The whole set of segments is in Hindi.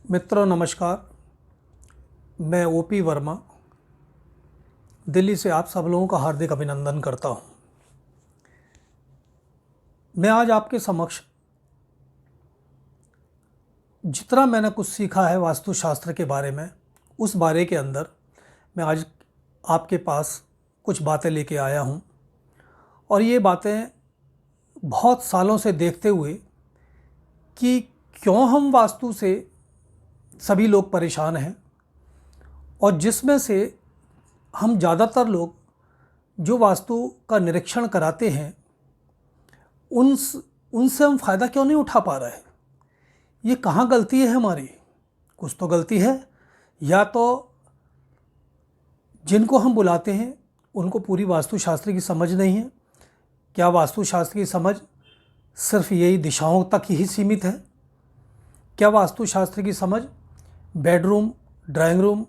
मित्रों नमस्कार। मैं ओपी वर्मा दिल्ली से आप सब लोगों का हार्दिक अभिनंदन करता हूं। मैं आज आपके समक्ष जितना मैंने कुछ सीखा है वास्तुशास्त्र के बारे में, उस बारे के अंदर मैं आज आपके पास कुछ बातें लेके आया हूं। और ये बातें बहुत सालों से देखते हुए कि क्यों हम वास्तु से सभी लोग परेशान हैं, और जिसमें से हम ज़्यादातर लोग जो वास्तु का निरीक्षण कराते हैं उनसे हम फ़ायदा क्यों नहीं उठा पा रहे हैं। ये कहाँ गलती है हमारी? कुछ तो गलती है, या तो जिनको हम बुलाते हैं उनको पूरी वास्तुशास्त्र की समझ नहीं है। क्या वास्तुशास्त्र की समझ सिर्फ यही दिशाओं तक ही सीमित है? क्या वास्तुशास्त्र की समझ बेडरूम, ड्राइंग रूम,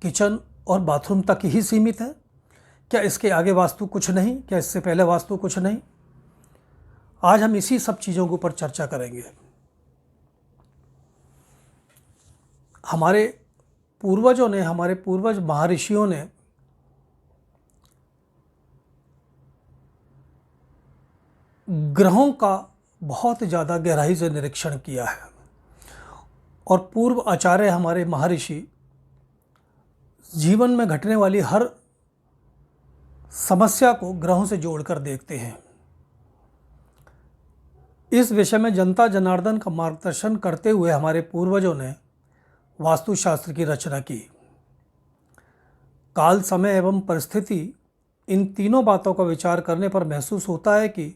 किचन और बाथरूम तक ही सीमित है? क्या इसके आगे वास्तु कुछ नहीं? क्या इससे पहले वास्तु कुछ नहीं? आज हम इसी सब चीज़ों के ऊपर चर्चा करेंगे। हमारे पूर्वजों ने, हमारे पूर्वज महर्षियों ने ग्रहों का बहुत ज़्यादा गहराई से निरीक्षण किया है, और पूर्व आचार्य हमारे महर्षि जीवन में घटने वाली हर समस्या को ग्रहों से जोड़कर देखते हैं। इस विषय में जनता जनार्दन का मार्गदर्शन करते हुए हमारे पूर्वजों ने वास्तुशास्त्र की रचना की। काल, समय एवं परिस्थिति, इन तीनों बातों का विचार करने पर महसूस होता है कि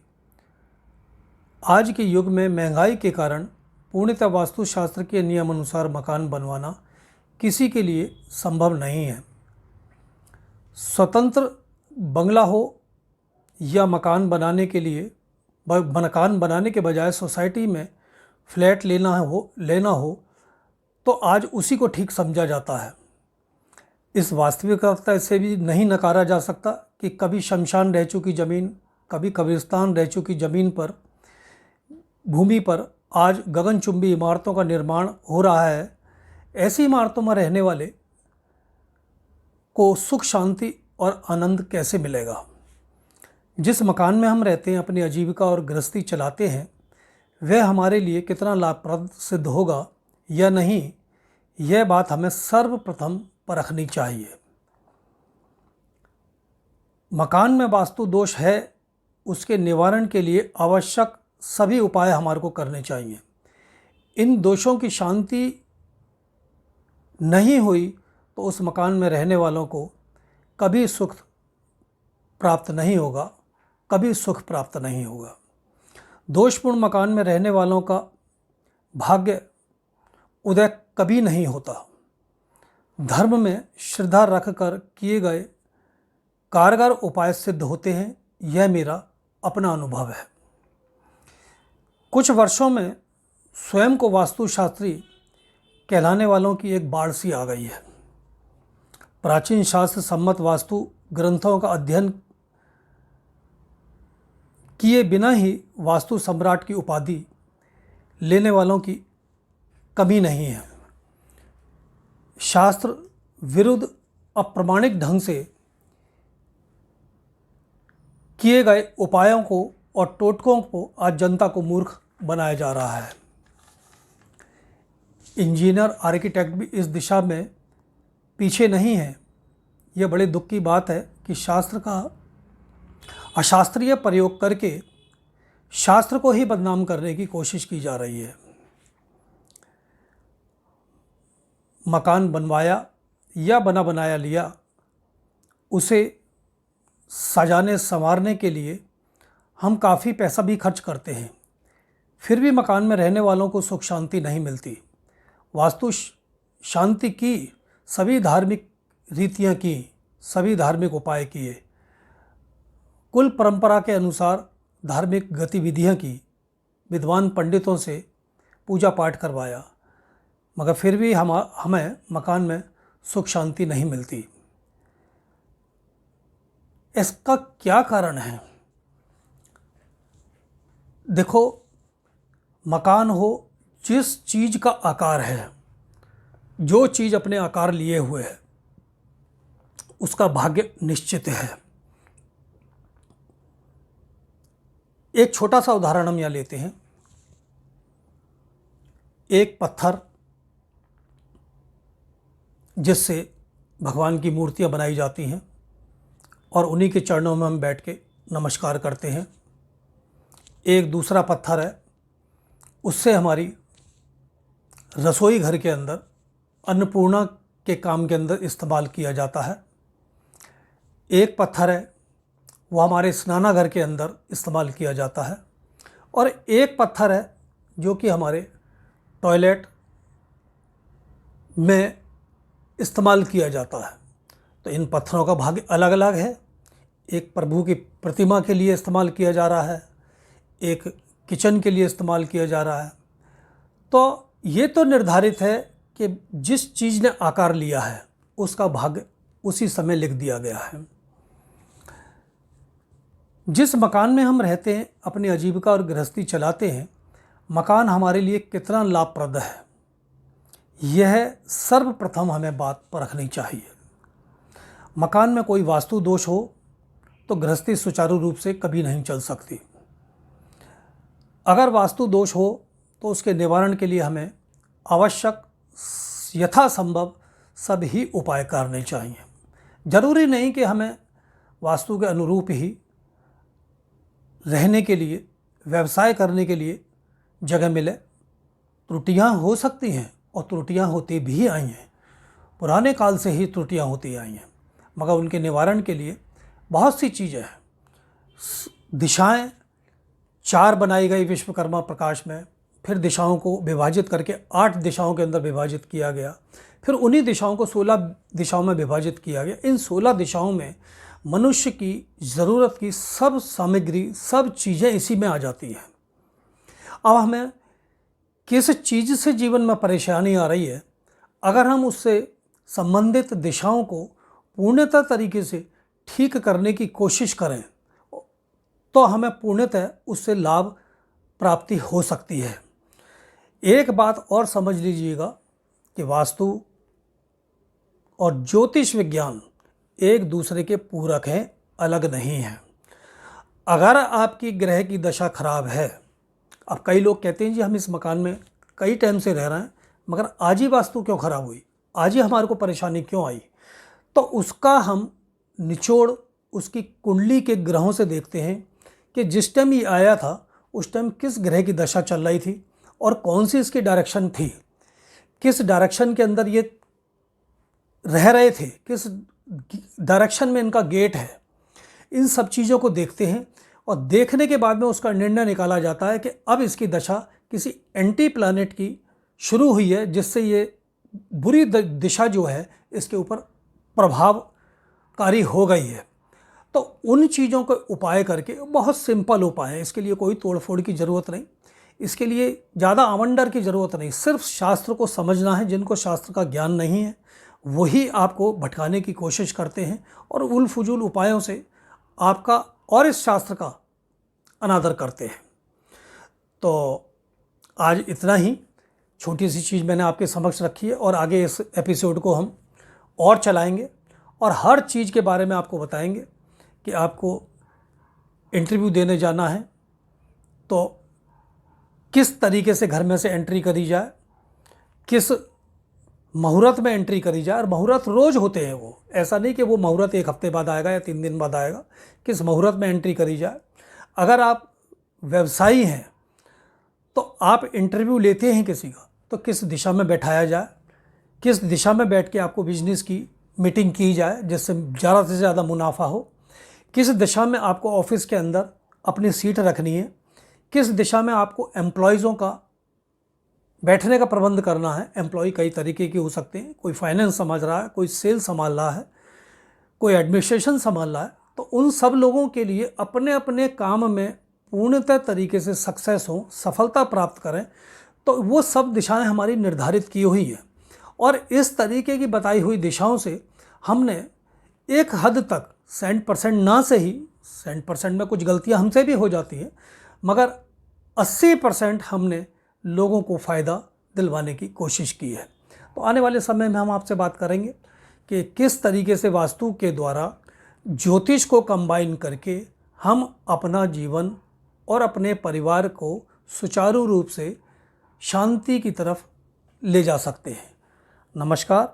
आज के युग में महंगाई के कारण पूर्णतः वास्तुशास्त्र के नियम अनुसार मकान बनवाना किसी के लिए संभव नहीं है। स्वतंत्र बंगला हो या मकान बनाने के बजाय सोसाइटी में फ्लैट लेना हो तो आज उसी को ठीक समझा जाता है। इस वास्तविकता से भी नहीं नकारा जा सकता कि कभी शमशान रह चुकी ज़मीन, कभी कब्रिस्तान रह चुकी ज़मीन पर, भूमि पर आज गगनचुंबी इमारतों का निर्माण हो रहा है। ऐसी इमारतों में रहने वाले को सुख, शांति और आनंद कैसे मिलेगा? जिस मकान में हम रहते हैं, अपनी आजीविका और गृहस्थी चलाते हैं, वह हमारे लिए कितना लाभप्रद सिद्ध होगा या नहीं, यह बात हमें सर्वप्रथम परखनी चाहिए। मकान में वास्तु दोष है, उसके निवारण के लिए आवश्यक सभी उपाय हमारे को करने चाहिए। इन दोषों की शांति नहीं हुई तो उस मकान में रहने वालों को कभी सुख प्राप्त नहीं होगा, कभी सुख प्राप्त नहीं होगा। दोषपूर्ण मकान में रहने वालों का भाग्य उदय कभी नहीं होता। धर्म में श्रद्धा रखकर किए गए कारगर उपाय सिद्ध होते हैं, यह मेरा अपना अनुभव है। कुछ वर्षों में स्वयं को वास्तुशास्त्री कहलाने वालों की एक बाढ़ सी आ गई है। प्राचीन शास्त्र सम्मत वास्तु ग्रंथों का अध्ययन किए बिना ही वास्तु सम्राट की उपाधि लेने वालों की कमी नहीं है। शास्त्र विरुद्ध अप्रामाणिक ढंग से किए गए उपायों को और टोटकों को आज जनता को मूर्ख बनाया जा रहा है। इंजीनियर, आर्किटेक्ट भी इस दिशा में पीछे नहीं है। यह बड़े दुख की बात है कि शास्त्र का अशास्त्रीय प्रयोग करके शास्त्र को ही बदनाम करने की कोशिश की जा रही है। मकान बनवाया या बना बनाया लिया, उसे सजाने संवारने के लिए हम काफ़ी पैसा भी खर्च करते हैं, फिर भी मकान में रहने वालों को सुख शांति नहीं मिलती। वास्तु शांति की सभी धार्मिक रीतियाँ की, सभी धार्मिक उपाय किए, कुल परंपरा के अनुसार धार्मिक गतिविधियाँ की, विद्वान पंडितों से पूजा पाठ करवाया, मगर फिर भी हमें मकान में सुख शांति नहीं मिलती। इसका क्या कारण है? देखो, मकान हो, जिस चीज़ का आकार है जो चीज़ अपने आकार लिए हुए है उसका भाग्य निश्चित है। एक छोटा सा उदाहरण हम यहाँ लेते हैं। एक पत्थर जिससे भगवान की मूर्तियाँ बनाई जाती हैं और उन्हीं के चरणों में हम बैठ के नमस्कार करते हैं। एक दूसरा पत्थर है, उससे हमारी रसोई घर के अंदर अन्नपूर्णा के काम के अंदर इस्तेमाल किया जाता है। एक पत्थर है वो हमारे स्नानागार के अंदर इस्तेमाल किया जाता है और एक पत्थर है जो कि हमारे टॉयलेट में इस्तेमाल किया जाता है। तो इन पत्थरों का भाग्य अलग अलग है। एक प्रभु की प्रतिमा के लिए इस्तेमाल किया जा रहा है, एक किचन के लिए इस्तेमाल किया जा रहा है। तो ये तो निर्धारित है कि जिस चीज़ ने आकार लिया है उसका भाग्य उसी समय लिख दिया गया है। जिस मकान में हम रहते हैं, अपनी आजीविका और गृहस्थी चलाते हैं, मकान हमारे लिए कितना लाभप्रद है, यह सर्वप्रथम हमें बात परखनी चाहिए। मकान में कोई वास्तु दोष हो तो गृहस्थी सुचारू रूप से कभी नहीं चल सकती। अगर वास्तु दोष हो तो उसके निवारण के लिए हमें आवश्यक यथासंभव सभी उपाय करने चाहिए। जरूरी नहीं कि हमें वास्तु के अनुरूप ही रहने के लिए, व्यवसाय करने के लिए जगह मिले। त्रुटियां हो सकती हैं और त्रुटियां होती भी आई हैं, पुराने काल से ही त्रुटियां होती आई हैं, मगर उनके निवारण के लिए बहुत सी चीज़ें हैं। दिशाएं 4 बनाई गई विश्वकर्मा प्रकाश में, फिर दिशाओं को विभाजित करके 8 दिशाओं के अंदर विभाजित किया गया, फिर उन्हीं दिशाओं को 16 दिशाओं में विभाजित किया गया। इन 16 दिशाओं में मनुष्य की ज़रूरत की सब सामग्री, सब चीज़ें इसी में आ जाती हैं। अब हमें किस चीज़ से जीवन में परेशानी आ रही है, अगर हम उससे संबंधित दिशाओं को पूर्णतः तरीके से ठीक करने की कोशिश करें तो हमें पूर्णतः उससे लाभ प्राप्ति हो सकती है। एक बात और समझ लीजिएगा कि वास्तु और ज्योतिष विज्ञान एक दूसरे के पूरक हैं, अलग नहीं हैं। अगर आपकी ग्रह की दशा खराब है, अब कई लोग कहते हैं जी हम इस मकान में कई टाइम से रह रहे हैं मगर आज ही वास्तु क्यों खराब हुई, आज ही हमारे को परेशानी क्यों आई, तो उसका हम निचोड़ उसकी कुंडली के ग्रहों से देखते हैं कि जिस टाइम ये आया था उस टाइम किस ग्रह की दशा चल रही थी और कौन सी इसकी डायरेक्शन थी, किस डायरेक्शन के अंदर ये रह रहे थे, किस डायरेक्शन में इनका गेट है। इन सब चीज़ों को देखते हैं और देखने के बाद में उसका निर्णय निकाला जाता है कि अब इसकी दशा किसी एंटी प्लैनेट की शुरू हुई है जिससे ये बुरी दिशा जो है इसके ऊपर प्रभावकारी हो गई है। तो उन चीज़ों का उपाय करके, बहुत सिंपल उपाय है, इसके लिए कोई तोड़फोड़ की ज़रूरत नहीं, इसके लिए ज़्यादा आवंडर की ज़रूरत नहीं, सिर्फ शास्त्र को समझना है। जिनको शास्त्र का ज्ञान नहीं है वही आपको भटकाने की कोशिश करते हैं और उल फजूल उपायों से आपका और इस शास्त्र का अनादर करते हैं। तो आज इतना ही छोटी सी चीज़ मैंने आपके समक्ष रखी है और आगे इस एपिसोड को हम और चलाएंगे और हर चीज़ के बारे में आपको बताएंगे कि आपको इंटरव्यू देने जाना है तो किस तरीके से घर में से एंट्री करी जाए, किस मुहूर्त में एंट्री करी जाए। और मुहूर्त रोज़ होते हैं, वो ऐसा नहीं कि वो मुहूर्त 1 हफ्ते बाद आएगा या 3 दिन बाद आएगा। किस मुहूर्त में एंट्री करी जाए। अगर आप व्यवसायी हैं तो आप इंटरव्यू लेते हैं किसी का, तो किस दिशा में बैठाया जाए, किस दिशा में बैठ के आपको बिजनेस की मीटिंग की जाए जिससे ज़्यादा से ज़्यादा मुनाफा हो, किस दिशा में आपको ऑफिस के अंदर अपनी सीट रखनी है, किस दिशा में आपको एम्प्लॉयज़ों का बैठने का प्रबंध करना है। एम्प्लॉय कई तरीके के हो सकते हैं, कोई फाइनेंस समझ रहा है, कोई सेल संभाल रहा है, कोई एडमिनिस्ट्रेशन संभाल रहा है। तो उन सब लोगों के लिए अपने अपने काम में पूर्णतः तरीके से सक्सेस हो, सफलता प्राप्त करें, तो वो सब दिशाएं हमारी निर्धारित की हुई है। और इस तरीके की बताई हुई दिशाओं से हमने एक हद तक 100% ना से ही, 100% में कुछ गलतियां हमसे भी हो जाती हैं, मगर 80% हमने लोगों को फ़ायदा दिलवाने की कोशिश की है। तो आने वाले समय में हम आपसे बात करेंगे कि किस तरीके से वास्तु के द्वारा ज्योतिष को कंबाइन करके हम अपना जीवन और अपने परिवार को सुचारू रूप से शांति की तरफ ले जा सकते हैं। नमस्कार।